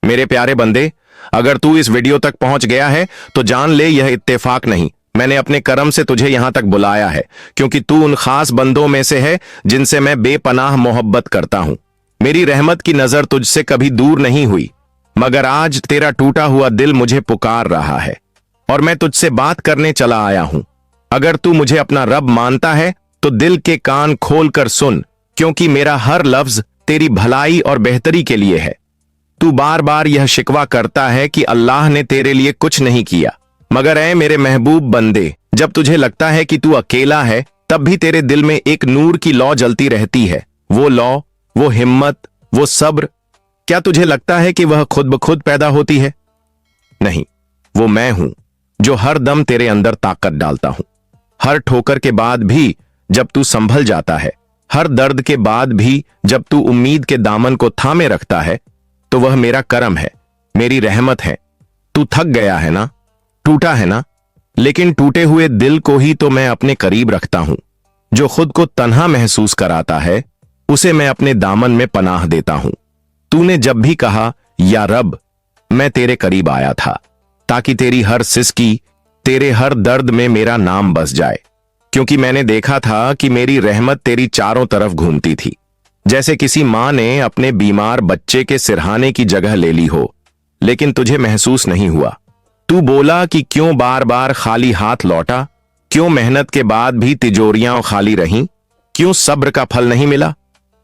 मेरे प्यारे बंदे, अगर तू इस वीडियो तक पहुंच गया है तो जान ले यह इत्तेफाक नहीं, मैंने अपने करम से तुझे यहां तक बुलाया है, क्योंकि तू उन खास बंदों में से है जिनसे मैं बेपनाह मोहब्बत करता हूं। मेरी रहमत की नजर तुझसे कभी दूर नहीं हुई, मगर आज तेरा टूटा हुआ दिल मुझे पुकार रहा है और मैं तुझसे बात करने चला आया हूं। अगर तू मुझे अपना रब मानता है तो दिल के कान खोल कर सुन, क्योंकि मेरा हर लफ्ज तेरी भलाई और बेहतरी के लिए है। तू बार बार यह शिकवा करता है कि अल्लाह ने तेरे लिए कुछ नहीं किया, मगर ऐ मेरे महबूब बंदे, जब तुझे लगता है कि तू अकेला है तब भी तेरे दिल में एक नूर की लौ जलती रहती है। वो लौ, वो हिम्मत, वो सब्र, क्या तुझे लगता है कि वह खुद ब खुद पैदा होती है? नहीं, वो मैं हूं जो हर दम तेरे अंदर ताकत डालता हूं। हर ठोकर के बाद भी जब तू संभल जाता है, हर दर्द के बाद भी जब तू उम्मीद के दामन को थामे रखता है, तो वह मेरा करम है, मेरी रहमत है। तू थक गया है ना, टूटा है ना, लेकिन टूटे हुए दिल को ही तो मैं अपने करीब रखता हूं। जो खुद को तन्हा महसूस कराता है उसे मैं अपने दामन में पनाह देता हूं। तूने जब भी कहा या रब, मैं तेरे करीब आया था ताकि तेरी हर सिसकी, तेरे हर दर्द में मेरा नाम बस जाए, क्योंकि मैंने देखा था कि मेरी रहमत तेरी चारों तरफ घूमती थी, जैसे किसी मां ने अपने बीमार बच्चे के सिरहाने की जगह ले ली हो, लेकिन तुझे महसूस नहीं हुआ। तू बोला कि क्यों बार बार खाली हाथ लौटा, क्यों मेहनत के बाद भी तिजोरियां खाली रहीं, क्यों सब्र का फल नहीं मिला?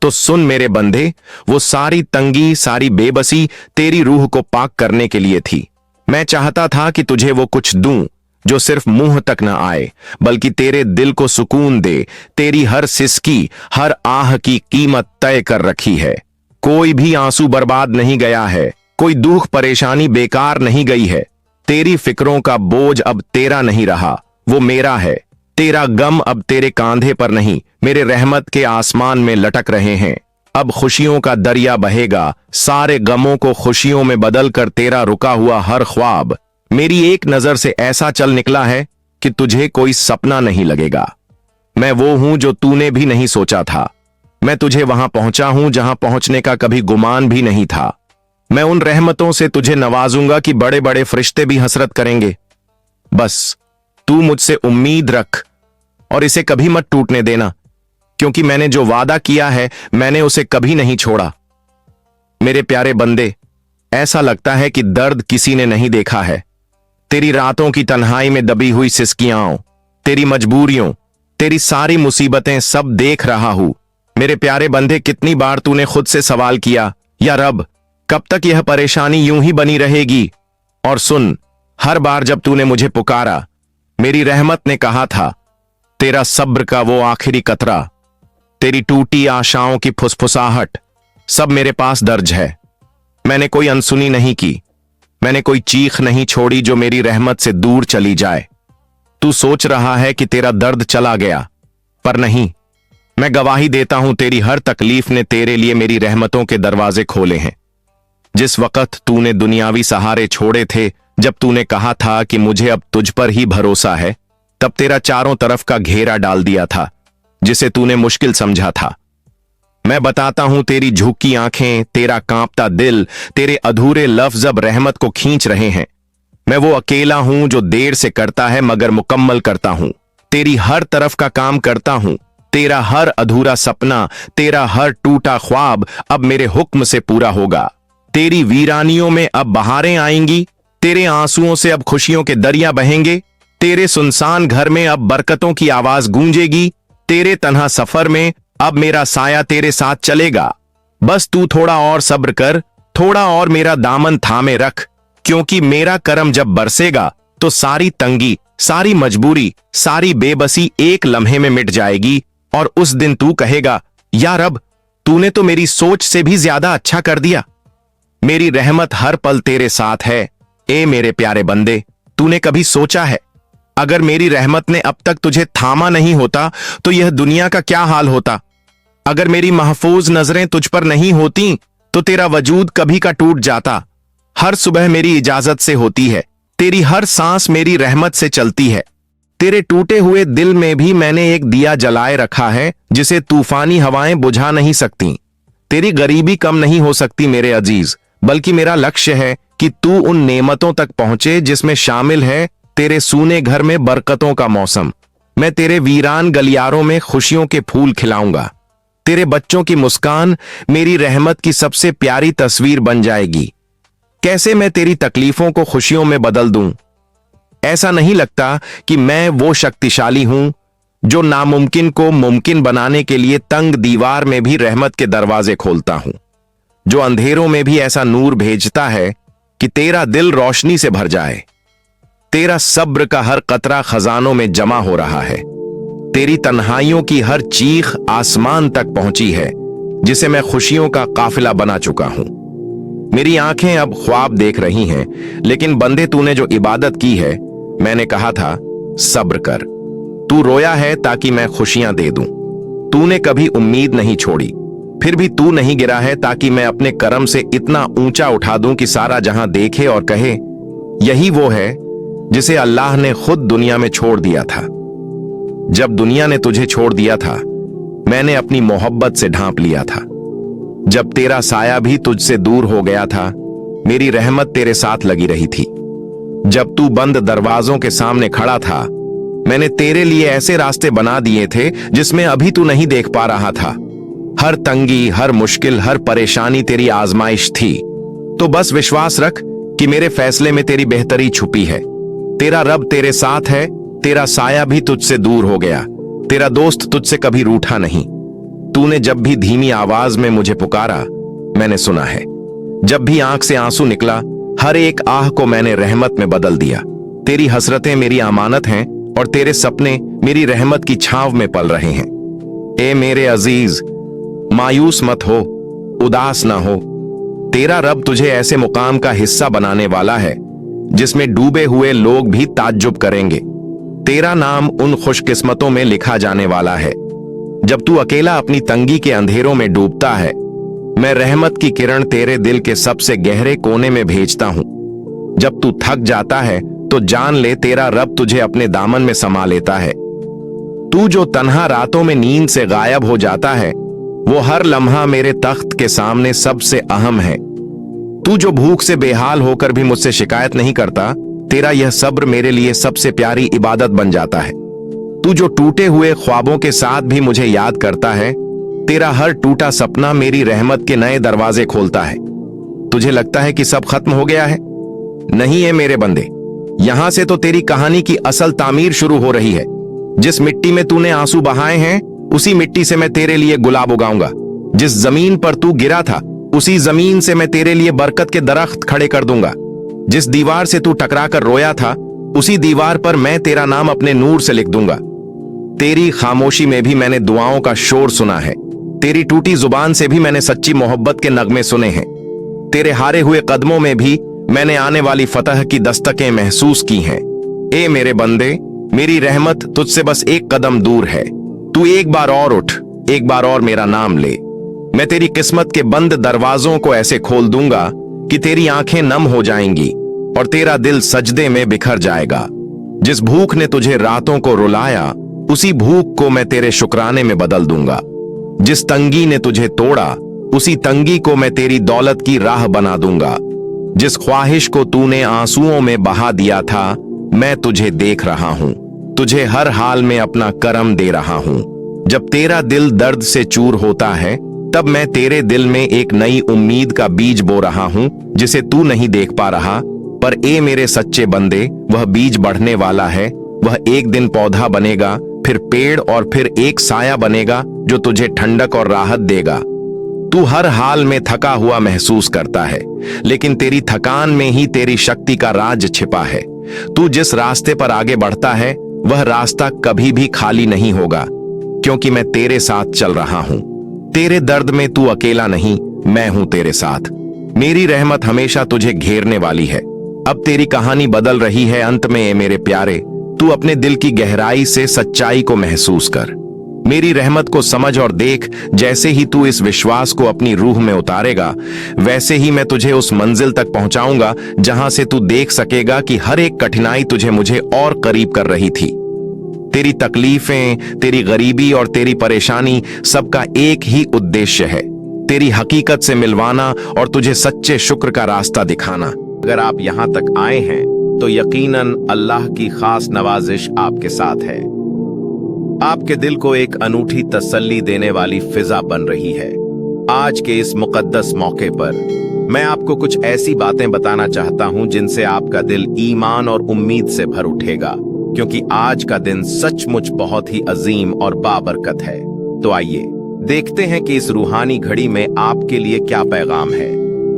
तो सुन मेरे बंदे, वो सारी तंगी, सारी बेबसी तेरी रूह को पाक करने के लिए थी। मैं चाहता था कि तुझे वो कुछ दूं जो सिर्फ मुंह तक न आए, बल्कि तेरे दिल को सुकून दे। तेरी हर सिसकी, हर आह की कीमत तय कर रखी है। कोई भी आंसू बर्बाद नहीं गया है, कोई दुख परेशानी बेकार नहीं गई है। तेरी फिक्रों का बोझ अब तेरा नहीं रहा, वो मेरा है। तेरा गम अब तेरे कांधे पर नहीं, मेरे रहमत के आसमान में लटक रहे हैं। अब खुशियों का दरिया बहेगा, सारे गमों को खुशियों में बदलकर तेरा रुका हुआ हर ख्वाब मेरी एक नजर से ऐसा चल निकला है कि तुझे कोई सपना नहीं लगेगा। मैं वो हूं जो तूने भी नहीं सोचा था। मैं तुझे वहां पहुंचा हूं जहां पहुंचने का कभी गुमान भी नहीं था। मैं उन रहमतों से तुझे नवाजूंगा कि बड़े बड़े फरिश्ते भी हसरत करेंगे। बस तू मुझसे उम्मीद रख और इसे कभी मत टूटने देना, क्योंकि मैंने जो वादा किया है मैंने उसे कभी नहीं छोड़ा। मेरे प्यारे बंदे, ऐसा लगता है कि दर्द किसी ने नहीं देखा है। तेरी रातों की तन्हाई में दबी हुई सिसकियां, तेरी मजबूरियों, तेरी सारी मुसीबतें सब देख रहा हूं। मेरे प्यारे बंदे, कितनी बार तूने खुद से सवाल किया, या रब, कब तक यह परेशानी यूं ही बनी रहेगी? और सुन, हर बार जब तूने मुझे पुकारा, मेरी रहमत ने कहा था, तेरा सब्र का वो आखिरी कतरा, तेरी टूटी आशाओं की फुसफुसाहट, सब मेरे पास दर्ज है। मैंने कोई अनसुनी नहीं की, मैंने कोई चीख नहीं छोड़ी जो मेरी रहमत से दूर चली जाए। तू सोच रहा है कि तेरा दर्द चला गया, पर नहीं। मैं गवाही देता हूं, तेरी हर तकलीफ ने तेरे लिए मेरी रहमतों के दरवाजे खोले हैं। जिस वक्त तूने दुनियावी सहारे छोड़े थे, जब तूने कहा था कि मुझे अब तुझ पर ही भरोसा है, तब तेरा चारों तरफ का घेरा डाल दिया था जिसे तूने मुश्किल समझा था। मैं बताता हूं, तेरी झुकी आंखें, तेरा कांपता दिल, तेरे अधूरे लफ्ज अब रहमत को खींच रहे हैं। मैं वो अकेला हूं जो देर से करता है मगर मुकम्मल करता हूं। तेरी हर तरफ का काम करता हूं। तेरा हर अधूरा सपना, तेरा हर टूटा ख्वाब अब मेरे हुक्म से पूरा होगा। तेरी वीरानियों में अब बहारें आएंगी, तेरे आंसुओं से अब खुशियों के दरिया बहेंगे। तेरे सुनसान घर में अब बरकतों की आवाज गूंजेगी। तेरे तन्हा सफर में अब मेरा साया तेरे साथ चलेगा। बस तू थोड़ा और सब्र कर, थोड़ा और मेरा दामन थामे रख, क्योंकि मेरा करम जब बरसेगा तो सारी तंगी, सारी मजबूरी, सारी बेबसी एक लम्हे में मिट जाएगी। और उस दिन तू कहेगा, या रब, तूने तो मेरी सोच से भी ज्यादा अच्छा कर दिया। मेरी रहमत हर पल तेरे साथ है। ए मेरे प्यारे बंदे, तूने कभी सोचा है, अगर मेरी रहमत ने अब तक तुझे थामा नहीं होता तो यह दुनिया का क्या हाल होता? अगर मेरी महफूज नजरें तुझ पर नहीं होती तो तेरा वजूद कभी का टूट जाता। हर सुबह मेरी इजाजत से होती है, तेरी हर सांस मेरी रहमत से चलती है। तेरे टूटे हुए दिल में भी मैंने एक दिया जलाए रखा है जिसे तूफानी हवाएं बुझा नहीं सकती। तेरी गरीबी कम नहीं हो सकती मेरे अजीज, बल्कि मेरा लक्ष्य है कि तू उन नेमतों तक पहुंचे जिसमें शामिल है तेरे सूने घर में बरकतों का मौसम। मैं तेरे वीरान गलियारों में खुशियों के फूल खिलाऊंगा। तेरे बच्चों की मुस्कान मेरी रहमत की सबसे प्यारी तस्वीर बन जाएगी। कैसे मैं तेरी तकलीफों को खुशियों में बदल दूं। ऐसा नहीं लगता कि मैं वो शक्तिशाली हूं जो नामुमकिन को मुमकिन बनाने के लिए तंग दीवार में भी रहमत के दरवाजे खोलता हूं, जो अंधेरों में भी ऐसा नूर भेजता है कि तेरा दिल रोशनी से भर जाए। तेरा सब्र का हर कतरा खजानों में जमा हो रहा है। तेरी तन्हाइयों की हर चीख आसमान तक पहुंची है, जिसे मैं खुशियों का काफिला बना चुका हूं। मेरी आंखें अब ख्वाब देख रही हैं, लेकिन बंदे तूने जो इबादत की है, मैंने कहा था सब्र कर। तू रोया है ताकि मैं खुशियां दे दूं। तूने कभी उम्मीद नहीं छोड़ी, फिर भी तू नहीं गिरा है ताकि मैं अपने करम से इतना ऊंचा उठा दूं कि सारा जहां देखे और कहे यही वो है जिसे अल्लाह ने खुद दुनिया में छोड़ दिया था। जब दुनिया ने तुझे छोड़ दिया था, मैंने अपनी मोहब्बत से ढांप लिया था। जब तेरा साया भी तुझसे दूर हो गया था, मेरी रहमत तेरे साथ लगी रही थी। जब तू बंद दरवाजों के सामने खड़ा था, मैंने तेरे लिए ऐसे रास्ते बना दिए थे जिसमें अभी तू नहीं देख पा रहा था। हर तंगी, हर मुश्किल, हर परेशानी तेरी आजमाइश थी। तो बस विश्वास रख कि मेरे फैसले में तेरी बेहतरी छुपी है। तेरा रब तेरे साथ है। तेरा साया भी तुझसे दूर हो गया। तेरा दोस्त तुझसे कभी रूठा नहीं। तूने जब भी धीमी आवाज में मुझे पुकारा, मैंने सुना है। जब भी आंख से आंसू निकला, हर एक आह को मैंने रहमत में बदल दिया। तेरी हसरतें मेरी अमानत हैं और तेरे सपने मेरी रहमत की छांव में पल रहे हैं। ए मेरे अजीज, मायूस मत हो, उदास ना हो। तेरा रब तुझे ऐसे मुकाम का हिस्सा बनाने वाला है जिसमें डूबे हुए लोग भी ताज्जुब करेंगे। तेरा नाम उन खुशकिस्मतों में लिखा जाने वाला है। जब तू अकेला अपनी तंगी के अंधेरों में डूबता है, मैं रहमत की किरण तेरे दिल के सबसे गहरे कोने में भेजता हूं। जब तू थक जाता है तो जान ले तेरा रब तुझे अपने दामन में समा लेता है। तू जो तन्हा रातों में नींद से गायब हो जाता है, वो हर लम्हा मेरे तख्त के सामने सबसे अहम है। तू जो भूख से बेहाल होकर भी मुझसे शिकायत नहीं करता, तेरा यह सब्र मेरे लिए सबसे प्यारी इबादत बन जाता है। तू जो टूटे हुए ख्वाबों के साथ भी मुझे याद करता है, तेरा हर टूटा सपना मेरी रहमत के नए दरवाजे खोलता है। तुझे लगता है कि सब खत्म हो गया है? नहीं है मेरे बंदे, यहां से तो तेरी कहानी की असल तामीर शुरू हो रही है। जिस मिट्टी में तूने आंसू बहाए हैं, उसी मिट्टी से मैं तेरे लिए गुलाब उगाऊंगा। जिस जमीन पर तू गिरा था, उसी जमीन से मैं तेरे लिए बरकत के दरख्त खड़े कर दूंगा। जिस दीवार से तू टकरा कर रोया था, उसी दीवार पर मैं तेरा नाम अपने नूर से लिख दूंगा। तेरी खामोशी में भी मैंने दुआओं का शोर सुना है। तेरी टूटी जुबान से भी मैंने सच्ची मोहब्बत के नगमे सुने हैं। तेरे हारे हुए कदमों में भी मैंने आने वाली फतह की दस्तकें महसूस की हैं। ए मेरे बंदे, मेरी रहमत तुझसे बस एक कदम दूर है। तू एक बार और उठ, एक बार और मेरा नाम ले। मैं तेरी किस्मत के बंद दरवाजों को ऐसे खोल दूंगा कि तेरी आंखें नम हो जाएंगी और तेरा दिल सजदे में बिखर जाएगा। जिस भूख ने तुझे रातों को रुलाया, उसी भूख को मैं तेरे शुक्राने में बदल दूंगा। जिस तंगी ने तुझे तोड़ा, उसी तंगी को मैं तेरी दौलत की राह बना दूंगा। जिस ख्वाहिश को तूने आंसुओं में बहा दिया था, मैं तुझे देख रहा हूं। तुझे हर हाल में अपना करम दे रहा हूं। जब तेरा दिल दर्द से चूर होता है, तब मैं तेरे दिल में एक नई उम्मीद का बीज बो रहा हूं, जिसे तू नहीं देख पा रहा। पर ए मेरे सच्चे बंदे, वह बीज बढ़ने वाला है। वह एक दिन पौधा बनेगा, फिर पेड़ और फिर एक साया बनेगा जो तुझे ठंडक और राहत देगा। तू हर हाल में थका हुआ महसूस करता है, लेकिन तेरी थकान में ही तेरी शक्ति का राज छिपा है। तू जिस रास्ते पर आगे बढ़ता है, वह रास्ता कभी भी खाली नहीं होगा, क्योंकि मैं तेरे साथ चल रहा हूं। तेरे दर्द में तू अकेला नहीं, मैं हूं तेरे साथ। मेरी रहमत हमेशा तुझे घेरने वाली है। अब तेरी कहानी बदल रही है अंत में। ए मेरे प्यारे, तू अपने दिल की गहराई से सच्चाई को महसूस कर। मेरी रहमत को समझ और देख। जैसे ही तू इस विश्वास को अपनी रूह में उतारेगा, वैसे ही मैं तुझे उस मंजिल तक पहुंचाऊंगा जहां से तू देख सकेगा कि हर एक कठिनाई तुझे मुझे और करीब कर रही थी। तेरी तकलीफें, तेरी गरीबी और तेरी परेशानी, सबका एक ही उद्देश्य है। तेरी हकीकत से मिलवाना और तुझे सच्चे शुक्र का रास्ता दिखाना। अगर आप यहां तक आए हैं तो यकीनन अल्लाह की खास नवाजिश आपके साथ है। आपके दिल को एक अनूठी तसल्ली देने वाली फिजा बन रही है। आज के इस मुकद्दस मौके पर मैं आपको कुछ ऐसी बातें बताना चाहता हूं जिनसे आपका दिल ईमान और उम्मीद से भर उठेगा, क्योंकि आज का दिन सचमुच बहुत ही अजीम और बाबरकत है। तो आइए देखते हैं कि इस रूहानी घड़ी में आपके लिए क्या पैगाम है,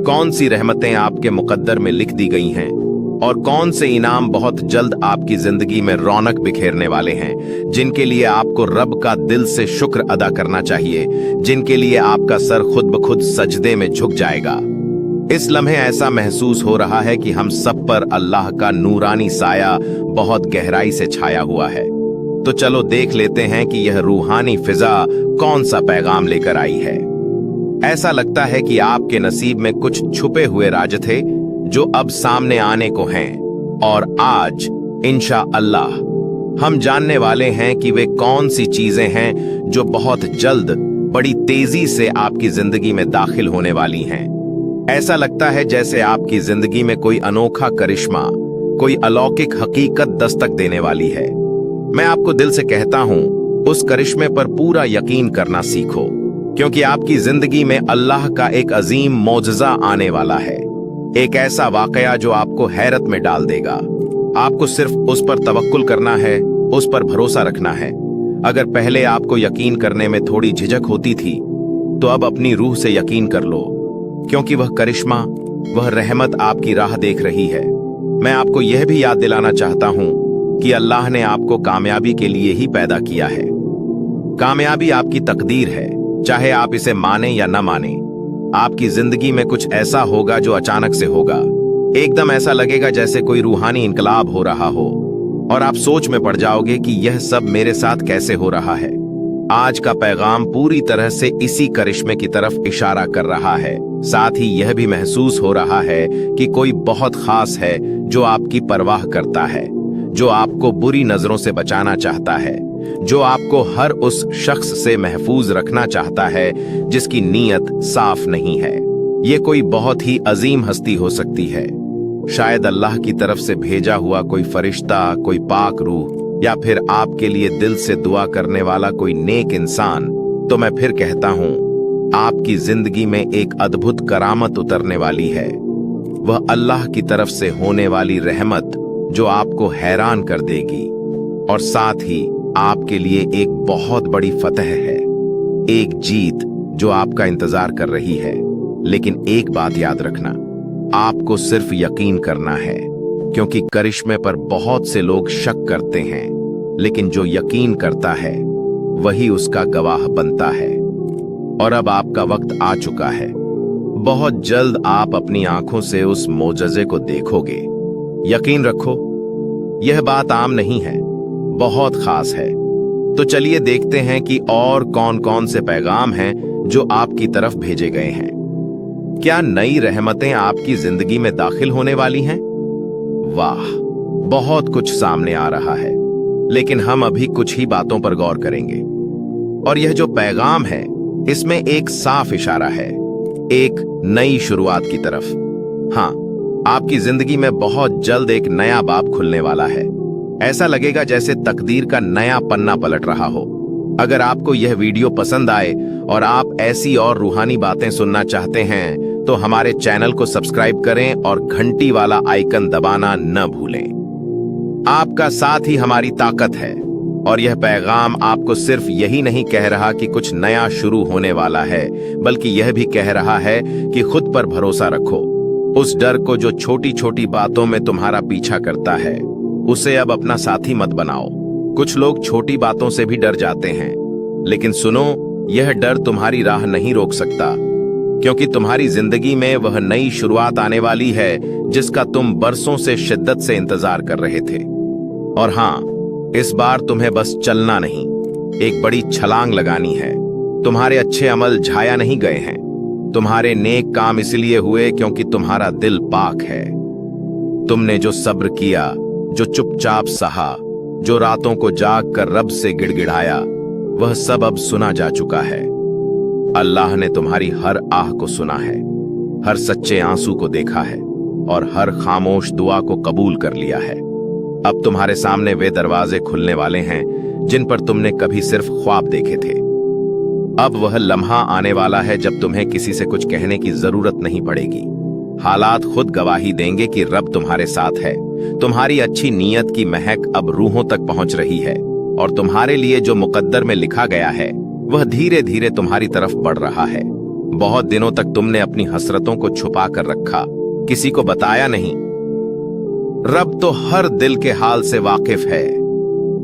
कौन सी रहमतें आपके मुकद्दर में लिख दी गई हैं और कौन से इनाम बहुत जल्द आपकी जिंदगी में रौनक बिखेरने वाले हैं, जिनके लिए आपको रब का दिल से शुक्र अदा करना चाहिए, जिनके लिए आपका सर खुद ब खुद सजदे में झुक जाएगा। इस लम्हे ऐसा महसूस हो रहा है कि हम सब पर अल्लाह का नूरानी साया बहुत गहराई से छाया हुआ है। तो चलो देख लेते हैं कि यह रूहानी फिजा कौन सा पैगाम लेकर आई है। ऐसा लगता है कि आपके नसीब में कुछ छुपे हुए राज थे जो अब सामने आने को हैं, और आज इंशा अल्लाह हम जानने वाले हैं कि वे कौन सी चीजें हैं जो बहुत जल्द बड़ी तेजी से आपकी जिंदगी में दाखिल होने वाली हैं। ऐसा लगता है जैसे आपकी जिंदगी में कोई अनोखा करिश्मा, कोई अलौकिक हकीकत दस्तक देने वाली है। मैं आपको दिल से कहता हूं, उस करिश्मे पर पूरा यकीन करना सीखो, क्योंकि आपकी जिंदगी में अल्लाह का एक अजीम मौजज़ा आने वाला है, एक ऐसा वाकया जो आपको हैरत में डाल देगा। आपको सिर्फ उस पर तवक्कुल करना है, उस पर भरोसा रखना है। अगर पहले आपको यकीन करने में थोड़ी झिझक होती थी, तो अब अपनी रूह से यकीन कर लो, क्योंकि वह करिश्मा, वह रहमत आपकी राह देख रही है। मैं आपको यह भी याद दिलाना चाहता हूं कि अल्लाह ने आपको कामयाबी के लिए ही पैदा किया है। कामयाबी आपकी तकदीर है, चाहे आप इसे माने या न माने। आपकी जिंदगी में कुछ ऐसा होगा जो अचानक से होगा, एकदम ऐसा लगेगा जैसे कोई रूहानी इनकलाब हो रहा हो, और आप सोच में पड़ जाओगे कि यह सब मेरे साथ कैसे हो रहा है। आज का पैगाम पूरी तरह से इसी करिश्मे की तरफ इशारा कर रहा है। साथ ही यह भी महसूस हो रहा है कि कोई बहुत खास है जो आपकी परवाह करता है, जो आपको बुरी नजरों से बचाना चाहता है, जो आपको हर उस शख्स से महफूज रखना चाहता है जिसकी नीयत साफ नहीं है। ये कोई बहुत ही अजीम हस्ती हो सकती है, शायद अल्लाह की तरफ से भेजा हुआ कोई फरिश्ता, कोई पाक रूह, या फिर आपके लिए दिल से दुआ करने वाला कोई नेक इंसान। तो मैं फिर कहता हूं, आपकी जिंदगी में एक अद्भुत करामत उतरने वाली है। वह अल्लाह की तरफ से होने वाली रहमत जो आपको हैरान कर देगी, और साथ ही आपके लिए एक बहुत बड़ी फतह है, एक जीत जो आपका इंतजार कर रही है। लेकिन एक बात याद रखना, आपको सिर्फ यकीन करना है, क्योंकि करिश्मे पर बहुत से लोग शक करते हैं, लेकिन जो यकीन करता है वही उसका गवाह बनता है। और अब आपका वक्त आ चुका है। बहुत जल्द आप अपनी आंखों से उस मोजज़े को देखोगे। यकीन रखो, यह बात आम नहीं है, बहुत खास है। तो चलिए देखते हैं कि और कौन कौन से पैगाम हैं जो आपकी तरफ भेजे गए हैं। क्या नई रहमतें आपकी जिंदगी में दाखिल होने वाली हैं? वाह, बहुत कुछ सामने आ रहा है, लेकिन हम अभी कुछ ही बातों पर गौर करेंगे। और यह जो पैगाम है, इसमें एक साफ इशारा है, एक नई शुरुआत की तरफ। हाँ, आपकी जिंदगी में बहुत जल्द एक नया बाब खुलने वाला है। ऐसा लगेगा जैसे तकदीर का नया पन्ना पलट रहा हो। अगर आपको यह वीडियो पसंद आए और आप ऐसी और रूहानी बातें सुनना चाहते हैं, तो हमारे चैनल को सब्सक्राइब करें और घंटी वाला आइकन दबाना न भूलें। आपका साथ ही हमारी ताकत है, और यह पैगाम आपको सिर्फ यही नहीं कह रहा कि कुछ नया शुरू होने वाला है, बल्कि यह भी कह रहा है कि खुद पर भरोसा रखो। उस डर को जो छोटी छोटी बातों में तुम्हारा पीछा करता है, उसे अब अपना साथी मत बनाओ। कुछ लोग छोटी बातों से भी डर जाते हैं, लेकिन सुनो, यह डर तुम्हारी राह नहीं रोक सकता, क्योंकि तुम्हारी जिंदगी में वह नई शुरुआत आने वाली है जिसका तुम बरसों से शिद्दत से इंतजार कर रहे थे। और हाँ, इस बार तुम्हें बस चलना नहीं, एक बड़ी छलांग लगानी है। तुम्हारे अच्छे अमल झाया नहीं गए हैं, तुम्हारे नेक काम इसलिए हुए क्योंकि तुम्हारा दिल पाक है। तुमने जो सब्र किया, जो चुपचाप सहा, जो रातों को जाग कर रब से गिड़गिड़ाया, वह सब अब सुना जा चुका है। अल्लाह ने तुम्हारी हर आह को सुना है, हर सच्चे आंसू को देखा है और हर खामोश दुआ को कबूल कर लिया है। अब तुम्हारे सामने वे दरवाजे खुलने वाले हैं जिन पर तुमने कभी सिर्फ ख्वाब देखे थे। अब वह लम्हा आने वाला है जब तुम्हें किसी से कुछ कहने की जरूरत नहीं पड़ेगी। हालात खुद गवाही देंगे कि रब तुम्हारे साथ है। तुम्हारी अच्छी नीयत की महक अब रूहों तक पहुंच रही है और तुम्हारे लिए जो मुकद्दर में लिखा गया है वह धीरे धीरे तुम्हारी तरफ बढ़ रहा है। बहुत दिनों तक तुमने अपनी हसरतों को छुपा कर रखा, किसी को बताया नहीं। रब तो हर दिल के हाल से वाकिफ है।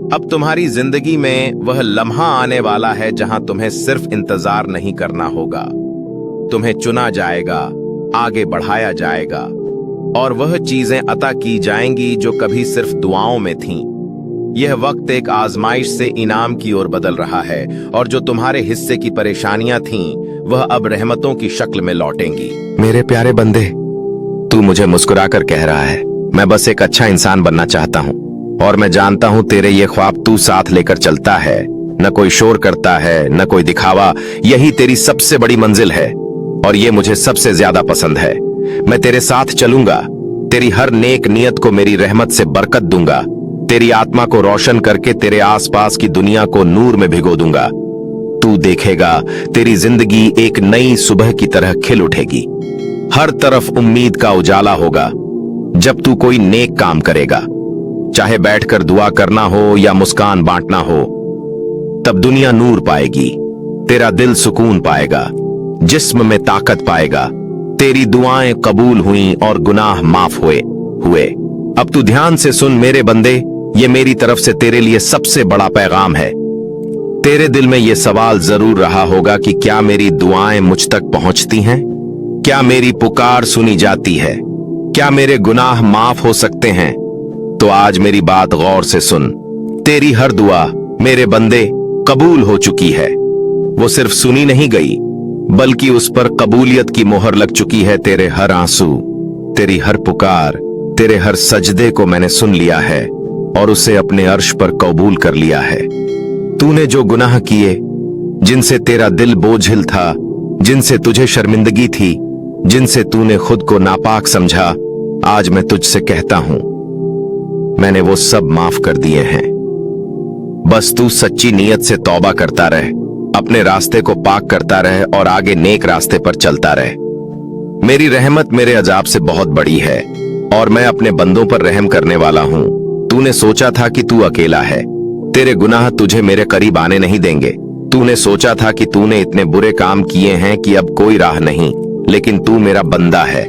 अब तुम्हारी जिंदगी में वह लम्हा आने वाला है जहां तुम्हें सिर्फ इंतजार नहीं करना होगा, तुम्हें चुना जाएगा, आगे बढ़ाया जाएगा और वह चीजें अता की जाएंगी जो कभी सिर्फ दुआओं में थीं। यह वक्त एक आजमाइश से इनाम की ओर बदल रहा है और जो तुम्हारे हिस्से की परेशानियां थीं वह अब रहमतों की शक्ल में लौटेंगी। मेरे प्यारे बंदे, तू मुझे मुस्कुरा कर कह रहा है मैं बस एक अच्छा इंसान बनना चाहता हूँ, और मैं जानता हूँ तेरे ये ख्वाब तू साथ लेकर चलता है। न कोई शोर करता है, न कोई दिखावा। यही तेरी सबसे बड़ी मंजिल है और ये मुझे सबसे ज्यादा पसंद है। मैं तेरे साथ चलूंगा, तेरी हर नेक नियत को मेरी रहमत से बरकत दूंगा, तेरी आत्मा को रोशन करके तेरे आसपास की दुनिया को नूर में भिगो दूंगा। तू देखेगा तेरी जिंदगी एक नई सुबह की तरह खिल उठेगी। हर तरफ उम्मीद का उजाला होगा जब तू कोई नेक काम करेगा, चाहे बैठकर दुआ करना हो या मुस्कान बांटना हो। तब दुनिया नूर पाएगी, तेरा दिल सुकून पाएगा, जिस्म में ताकत पाएगा। तेरी दुआएं कबूल हुई और गुनाह माफ हुए। अब तू ध्यान से सुन मेरे बंदे, ये मेरी तरफ से तेरे लिए सबसे बड़ा पैगाम है। तेरे दिल में ये सवाल जरूर रहा होगा कि क्या मेरी दुआएं मुझ तक पहुंचती हैं? क्या मेरी पुकार सुनी जाती है? क्या मेरे गुनाह माफ हो सकते हैं? तो आज मेरी बात गौर से सुन। तेरी हर दुआ मेरे बंदे कबूल हो चुकी है। वो सिर्फ सुनी नहीं गई बल्कि उस पर कबूलियत की मोहर लग चुकी है। तेरे हर आंसू, तेरी हर पुकार, तेरे हर सजदे को मैंने सुन लिया है और उसे अपने अर्श पर कबूल कर लिया है। तूने जो गुनाह किए, जिनसे तेरा दिल बोझिल था, जिनसे तुझे शर्मिंदगी थी, जिनसे तूने खुद को नापाक समझा, आज मैं तुझसे कहता हूं मैंने वो सब माफ कर दिए हैं। बस तू सच्ची नीयत से तौबा करता रहे, अपने रास्ते को पाक करता रहे और आगे नेक रास्ते पर चलता रहे। मेरी रहमत मेरे अजाब से बहुत बड़ी है और मैं अपने बंदों पर रहम करने वाला हूं। तूने सोचा था कि तू अकेला है, तेरे गुनाह तुझे मेरे करीब आने नहीं देंगे। तूने सोचा था कि तूने इतने बुरे काम किए हैं कि अब कोई राह नहीं, लेकिन तू मेरा बंदा है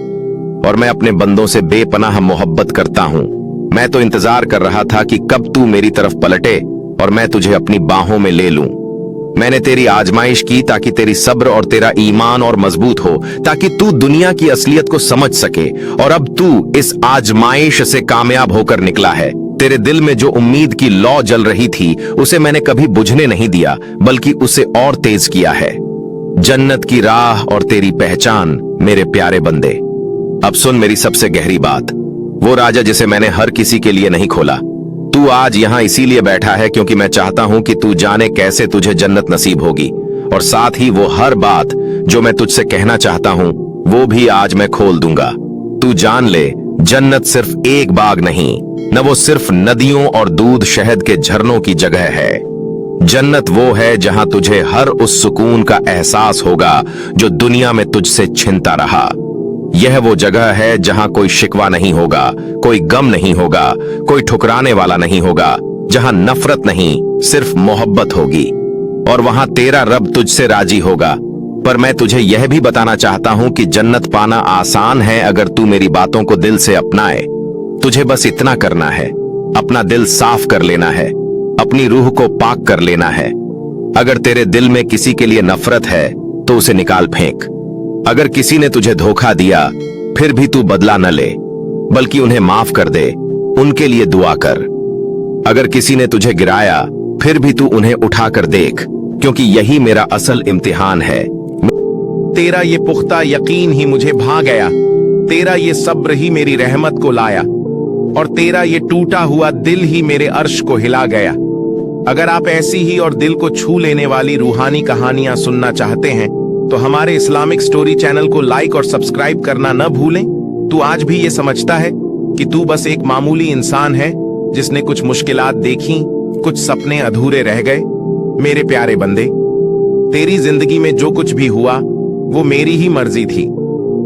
और मैं अपने बंदों से बेपनाह मोहब्बत करता हूं। मैं तो इंतजार कर रहा था कि कब तू मेरी तरफ पलटे और मैं तुझे अपनी बाहों में ले लूं। मैंने तेरी आजमाइश की ताकि तेरी सब्र और तेरा ईमान और मजबूत हो, ताकि तू दुनिया की असलियत को समझ सके। और अब तू इस आजमाइश से कामयाब होकर निकला है। तेरे दिल में जो उम्मीद की लौ जल रही थी उसे मैंने कभी बुझने नहीं दिया बल्कि उसे और तेज किया है। जन्नत की राह और तेरी पहचान मेरे प्यारे बंदे। अब सुन मेरी सबसे गहरी बात, वो राजा जिसे मैंने हर किसी के लिए नहीं खोला। तू आज यहां इसीलिए बैठा है क्योंकि मैं चाहता हूं कि तू जाने कैसे तुझे जन्नत नसीब होगी, और साथ ही वो हर बात जो मैं तुझसे कहना चाहता हूं वो भी आज मैं खोल दूंगा। तू जान ले, जन्नत सिर्फ एक बाग नहीं, न वो सिर्फ नदियों और दूध शहद के झरनों की जगह है। जन्नत वो है जहां तुझे हर उस सुकून का एहसास होगा जो दुनिया में तुझसे छिनता रहा। यह वो जगह है जहां कोई शिकवा नहीं होगा, कोई गम नहीं होगा, कोई ठुकराने वाला नहीं होगा, जहां नफरत नहीं सिर्फ मोहब्बत होगी, और वहां तेरा रब तुझसे राजी होगा। पर मैं तुझे यह भी बताना चाहता हूं कि जन्नत पाना आसान है अगर तू मेरी बातों को दिल से अपनाए। तुझे बस इतना करना है, अपना दिल साफ कर लेना है, अपनी रूह को पाक कर लेना है। अगर तेरे दिल में किसी के लिए नफरत है तो उसे निकाल फेंक। अगर किसी ने तुझे धोखा दिया फिर भी तू बदला न ले, बल्कि उन्हें माफ कर दे, उनके लिए दुआ कर। अगर किसी ने तुझे गिराया फिर भी तू उन्हें उठाकर देख, क्योंकि यही मेरा असल इम्तिहान है। तेरा ये पुख्ता यकीन ही मुझे भा गया, तेरा ये सब्र ही मेरी रहमत को लाया, और तेरा ये टूटा हुआ दिल ही मेरे अर्श को हिला गया। अगर आप ऐसी ही और दिल को छू लेने वाली रूहानी कहानियां सुनना चाहते हैं तो हमारे इस्लामिक स्टोरी चैनल को लाइक और सब्सक्राइब करना न भूलें। तू आज भी ये समझता है कि तू बस एक मामूली इंसान है जिसने कुछ मुश्किलात देखी, कुछ सपने अधूरे रह गए। मेरे प्यारे बंदे, तेरी जिंदगी में जो कुछ भी हुआ वो मेरी ही मर्जी थी।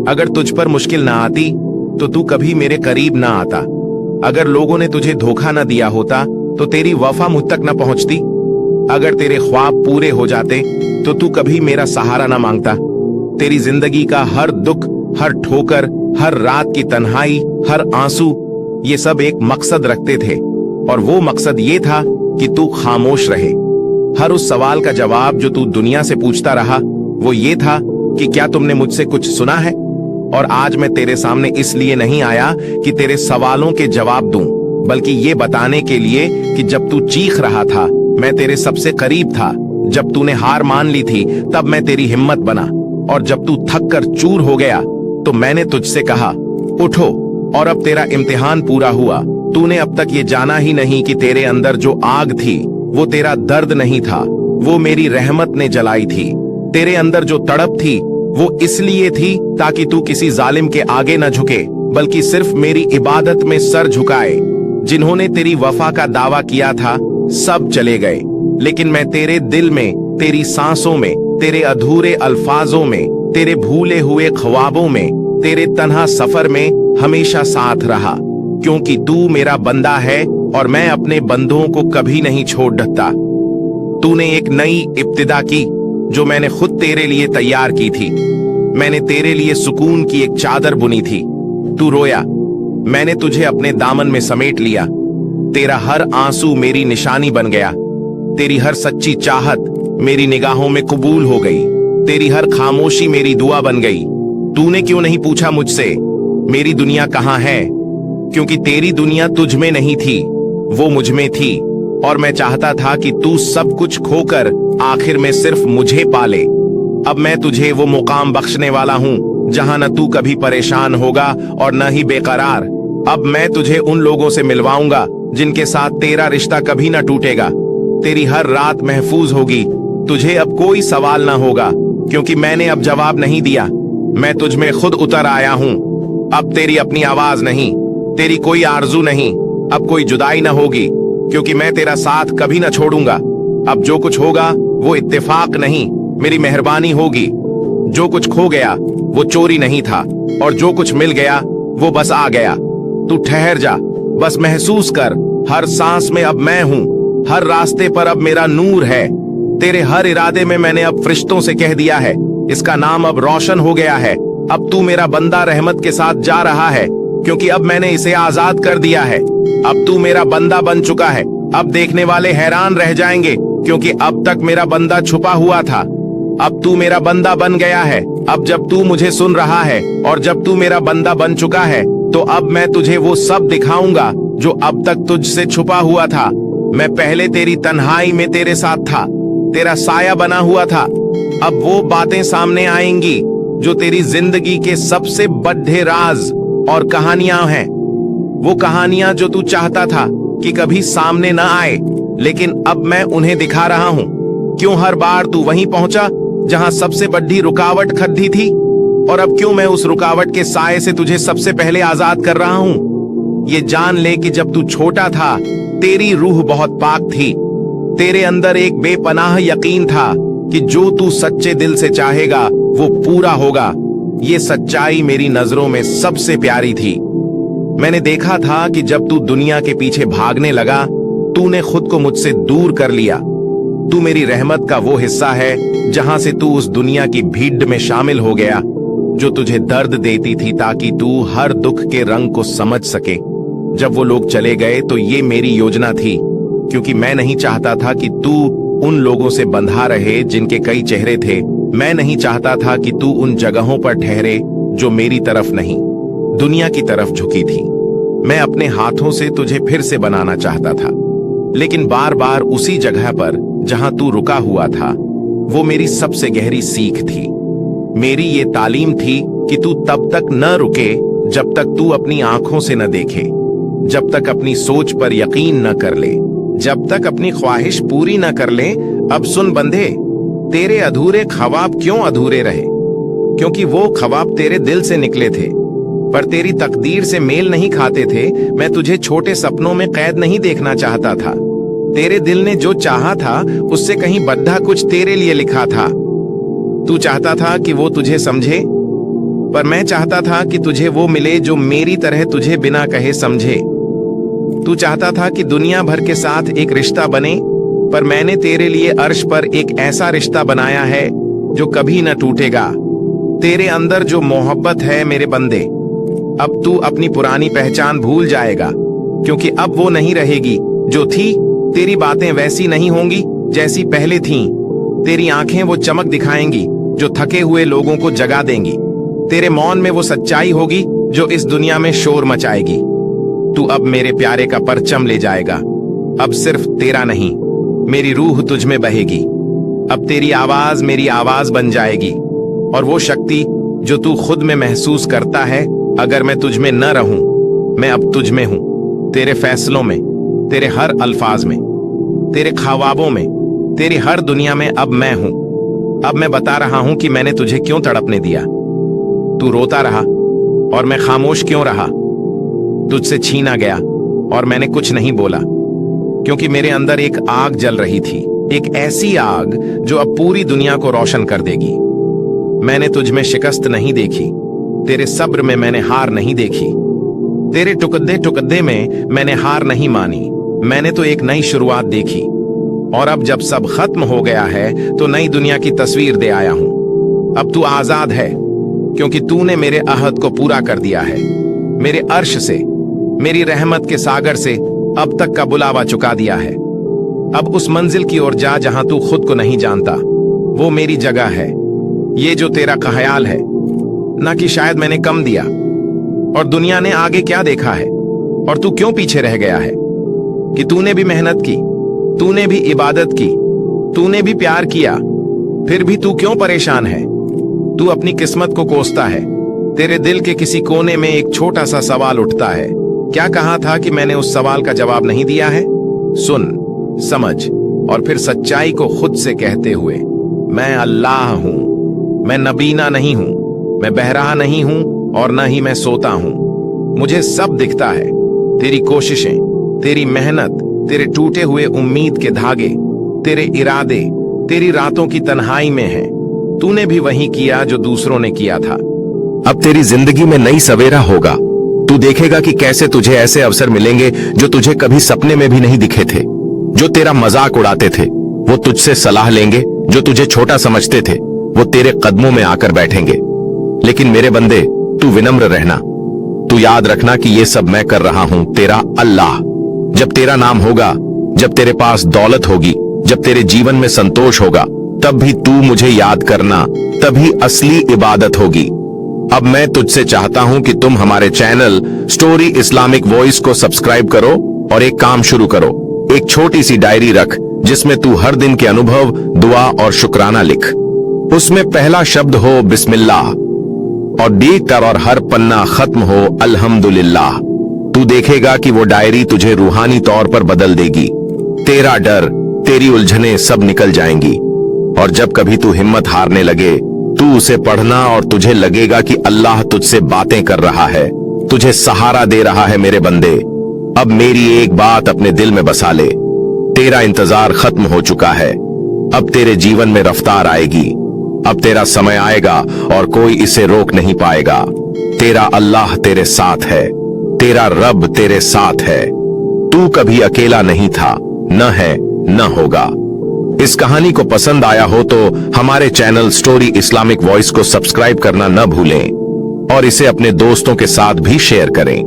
अगर तुझ पर मुश्किल ना आती तो तू कभी मेरे करीब ना आता। अगर लोगों ने तुझे धोखा न दिया होता तो तेरी वफा मुझ तक न पहुंचती। अगर तेरे ख्वाब पूरे हो जाते तो तू कभी मेरा सहारा न मांगता। तेरी जिंदगी का हर दुख, हर ठोकर, हर रात की तन्हाई, हर आंसू, ये सब एक मकसद रखते थे, और वो मकसद ये था कि तू खामोश रहे। हर उस सवाल का जवाब जो तू दुनिया से पूछता रहा वो ये था कि क्या तुमने मुझसे कुछ सुना है। और आज मैं तेरे सामने इसलिए नहीं आया कि तेरे सवालों के जवाब दूं, बल्कि ये बताने के लिए कि जब तू चीख रहा था मैं तेरे सबसे करीब था। जब तूने हार मान ली थी तब मैं तेरी हिम्मत बना, और जब तू थक कर चूर हो गया तो मैंने तुझसे कहा उठो। और अब तेरा इम्तिहान पूरा हुआ। तूने अब तक ये जाना ही नहीं कि तेरे अंदर जो आग थी वो तेरा दर्द नहीं था, वो मेरी रहमत ने जलाई थी। तेरे अंदर जो तड़प थी वो इसलिए थी ताकि तू किसी जालिम के आगे न झुके, बल्कि सिर्फ मेरी इबादत में सर झुकाए। जिन्होंने तेरी वफा का दावा किया था सब चले गए, लेकिन मैं तेरे दिल में, तेरी सांसों में, तेरे अधूरे अल्फाजों में, तेरे भूले हुए ख्वाबों में, तेरे तन्हा सफर में हमेशा साथ रहा, क्योंकि तू मेरा बंदा है और मैं अपने बंदों को कभी नहीं छोड़ सकता। तूने एक नई इब्तिदा की जो मैंने खुद तेरे लिए तैयार की थी। मैंने तेरे लिए सुकून की एक चादर बुनी थी। तू रोया, मैंने तुझे अपने दामन में समेट लिया। तेरा हर आंसू मेरी निशानी बन गया। तेरी हर सच्ची चाहत मेरी निगाहों में कबूल हो गई। तेरी हर खामोशी मेरी दुआ बन गई। तूने क्यों नहीं पूछा मुझसे मेरी दुनिया कहाँ है, क्योंकि तेरी दुनिया तुझ में नहीं थी, वो मुझ में थी। और मैं चाहता था कि तू सब कुछ खोकर आखिर में सिर्फ मुझे पाले। अब मैं तुझे वो मुकाम बख्शने वाला हूँ जहां न तू कभी परेशान होगा और न ही बेकरार। अब मैं तुझे उन लोगों से मिलवाऊंगा जिनके साथ तेरा रिश्ता कभी न टूटेगा। तेरी हर रात महफूज होगी। तुझे अब कोई सवाल ना होगा, क्योंकि मैंने अब जवाब नहीं दिया। मैं तुझ में खुद उतर आया हूँ। अब तेरी अपनी आवाज नहीं, तेरी कोई आरजू नहीं, अब कोई जुदाई ना होगी, क्योंकि मैं तेरा साथ कभी ना छोड़ूंगा। अब जो कुछ होगा वो इत्तेफाक नहीं, मेरी मेहरबानी होगी। जो कुछ खो गया वो चोरी नहीं था, और जो कुछ मिल गया वो बस आ गया। तू ठहर जा, बस महसूस कर, हर सांस में अब मैं हूँ, हर रास्ते पर अब मेरा नूर है। तेरे हर इरादे में मैंने अब फरिश्तों से कह दिया है, इसका नाम अब रोशन हो गया है। अब तू मेरा बंदा रहमत के साथ जा रहा है, क्योंकि अब मैंने इसे आजाद कर दिया है। अब तू मेरा बंदा बन चुका है। अब देखने वाले हैरान रह जाएंगे, क्योंकि अब तक मेरा बंदा छुपा हुआ था। अब तू मेरा बंदा बन गया है। अब जब तू मुझे सुन रहा है और जब तू मेरा बंदा बन चुका है, तो अब मैं तुझे वो सब दिखाऊंगा जो अब तक तुझसे छुपा हुआ था। मैं पहले तेरी तन्हाई में तेरे साथ था, तेरा साया बना हुआ था। अब वो बातें सामने आएंगी जो तेरी जिंदगी के सबसे बड़े राज और कहानियां हैं। वो कहानियां जो तू चाहता था कि कभी सामने न आए, लेकिन अब मैं उन्हें दिखा रहा हूं। क्यों हर बार तू वहीं पहुंचा जहां सबसे बड़ी रुकावट खड़ी थी, और अब क्यों मैं उस रुकावट के साए से तुझे सबसे पहले आजाद कर रहा हूं। ये जान ले कि जब तू छोटा था तेरी रूह बहुत पाक थी। तेरे अंदर एक बेपनाह यकीन था कि जो तू सच्चे दिल से चाहेगा वो पूरा होगा। ये सच्चाई मेरी नजरों में सबसे प्यारी थी। मैंने देखा था कि जब तू दुनिया के पीछे भागने लगा, तूने खुद को मुझसे दूर कर लिया। तू मेरी रहमत का वो हिस्सा है जहां से तू उस दुनिया की भीड़ में शामिल हो गया जो तुझे दर्द देती थी, ताकि तू हर दुख के रंग को समझ सके। जब वो लोग चले गए तो ये मेरी योजना थी, क्योंकि मैं नहीं चाहता था कि तू उन लोगों से बंधा रहे जिनके कई चेहरे थे। मैं नहीं चाहता था कि तू उन जगहों पर ठहरे जो मेरी तरफ नहीं, दुनिया की तरफ झुकी थी। मैं अपने हाथों से तुझे फिर से बनाना चाहता था, लेकिन बार बार उसी जगह पर जहां तू रुका हुआ था। वो मेरी सबसे गहरी सीख थी। मेरी ये तालीम थी कि तू तब तक न रुके जब तक तू अपनी आंखों से न देखे, जब तक अपनी सोच पर यकीन न कर ले, जब तक अपनी ख्वाहिश पूरी न कर ले। अब सुन बंदे, तेरे अधूरे ख्वाब क्यों अधूरे रहे? क्योंकि वो ख्वाब तेरे दिल से निकले थे, पर तेरी तकदीर से मेल नहीं खाते थे। मैं तुझे छोटे सपनों में कैद नहीं देखना चाहता था। तेरे दिल ने जो चाहा था उससे कहीं बद्धा कुछ तेरे लिए लिखा था। तू चाहता था कि वो तुझे समझे, पर मैं चाहता था कि तुझे वो मिले जो मेरी तरह तुझे बिना कहे समझे। तू चाहता था कि दुनिया भर के साथ एक रिश्ता बने, पर मैंने तेरे लिए अर्श पर एक ऐसा रिश्ता बनाया है जो कभी न टूटेगा। तेरे अंदर जो मोहब्बत है मेरे बंदे, अब तू अपनी पुरानी पहचान भूल जाएगा, क्योंकि अब वो नहीं रहेगी जो थी। तेरी बातें वैसी नहीं होंगी जैसी पहले थीं। तेरी आंखें वो चमक दिखाएंगी जो थके हुए लोगों को जगा देंगी। तेरे मौन में वो सच्चाई होगी जो इस दुनिया में शोर मचाएगी। तू अब मेरे प्यारे का परचम ले जाएगा। अब सिर्फ तेरा नहीं, मेरी रूह तुझ में बहेगी। अब तेरी आवाज मेरी आवाज बन जाएगी, और वो शक्ति जो तू खुद में महसूस करता है, अगर मैं तुझ में न रहूं, मैं अब तुझ में हूं। तेरे फैसलों में, तेरे हर अल्फाज में, तेरे ख्वाबों में, तेरी हर दुनिया में अब मैं हूं। अब मैं बता रहा हूं कि मैंने तुझे क्यों तड़पने दिया। तू रोता रहा और मैं खामोश क्यों रहा। तुझसे छीना गया और मैंने कुछ नहीं बोला, क्योंकि मेरे अंदर एक आग जल रही थी, एक ऐसी आग जो अब पूरी दुनिया को रोशन कर देगी। मैंने तुझ में शिकस्त नहीं देखी, तेरे सब्र में मैंने हार नहीं देखी, तेरे टुकड़े टुकड़े में मैंने हार नहीं मानी। मैंने तो एक नई शुरुआत देखी, और अब जब सब खत्म हो गया है तो नई दुनिया की तस्वीर दे आया हूं। अब तू आजाद है, क्योंकि तूने मेरे अहद को पूरा कर दिया है। मेरे अर्श से, मेरी रहमत के सागर से अब तक का बुलावा चुका दिया है। अब उस मंजिल की ओर जा जहां तू खुद को नहीं जानता। वो मेरी जगह है। ये जो तेरा ख्याल है ना कि शायद मैंने कम दिया, और दुनिया ने आगे क्या देखा है, और तू क्यों पीछे रह गया है। कि तूने भी मेहनत की, तूने भी इबादत की, तूने भी प्यार किया, फिर भी तू क्यों परेशान है। तू अपनी किस्मत को कोसता है। तेरे दिल के किसी कोने में एक छोटा सा सवाल उठता है, क्या कहा था कि मैंने उस सवाल का जवाब नहीं दिया है। सुन, समझ, और फिर सच्चाई को खुद से कहते हुए, मैं अल्लाह हूं। मैं नबीना नहीं हूं, मैं बहरा नहीं हूं, और न ही मैं सोता हूं। मुझे सब दिखता है। तेरी कोशिशें, तेरी मेहनत, तेरे टूटे हुए उम्मीद के धागे, तेरे इरादे, तेरी रातों की तन्हाई में हैं। तूने भी वही किया जो दूसरों ने किया था। अब तेरी जिंदगी में नई सवेरा होगा। तू देखेगा कि कैसे तुझे ऐसे अवसर मिलेंगे जो तुझे कभी सपने में भी नहीं दिखे थे। जो तेरा मजाक उड़ाते थे वो तुझसे सलाह लेंगे, जो तुझे छोटा समझते थे वो तेरे कदमों में आकर बैठेंगे। लेकिन मेरे बंदे, तू विनम्र रहना। तू याद रखना कि ये सब मैं कर रहा हूं, तेरा अल्लाह। जब तेरा नाम होगा, जब तेरे पास दौलत होगी, जब तेरे जीवन में संतोष होगा, तब भी तू मुझे याद करना, तभी असली इबादत होगी। अब मैं तुझसे चाहता हूं कि तुम हमारे चैनल स्टोरी इस्लामिक वॉइस को सब्सक्राइब करो और एक काम शुरू करो। एक छोटी सी डायरी रख जिसमें तू हर दिन के अनुभव, दुआ और शुक्राना लिख। उसमें पहला शब्द हो बिस्मिल्लाह, और देख कर और हर पन्ना खत्म हो अल्हम्दुलिल्लाह। तू देखेगा कि वो डायरी तुझे रूहानी तौर पर बदल देगी। तेरा डर, तेरी उलझनें सब निकल जाएंगी। और जब कभी तू हिम्मत हारने लगे, तू उसे पढ़ना और तुझे लगेगा कि अल्लाह तुझसे बातें कर रहा है, तुझे सहारा दे रहा है। मेरे बंदे, अब मेरी एक बात अपने दिल में बसा ले। तेरा इंतजार खत्म हो चुका है। अब तेरे जीवन में रफ्तार आएगी। अब तेरा समय आएगा और कोई इसे रोक नहीं पाएगा। तेरा अल्लाह तेरे साथ है, तेरा रब तेरे साथ है। तू कभी अकेला नहीं था, न है, न होगा। इस कहानी को पसंद आया हो तो हमारे चैनल स्टोरी इस्लामिक वॉइस को सब्सक्राइब करना न भूलें और इसे अपने दोस्तों के साथ भी शेयर करें।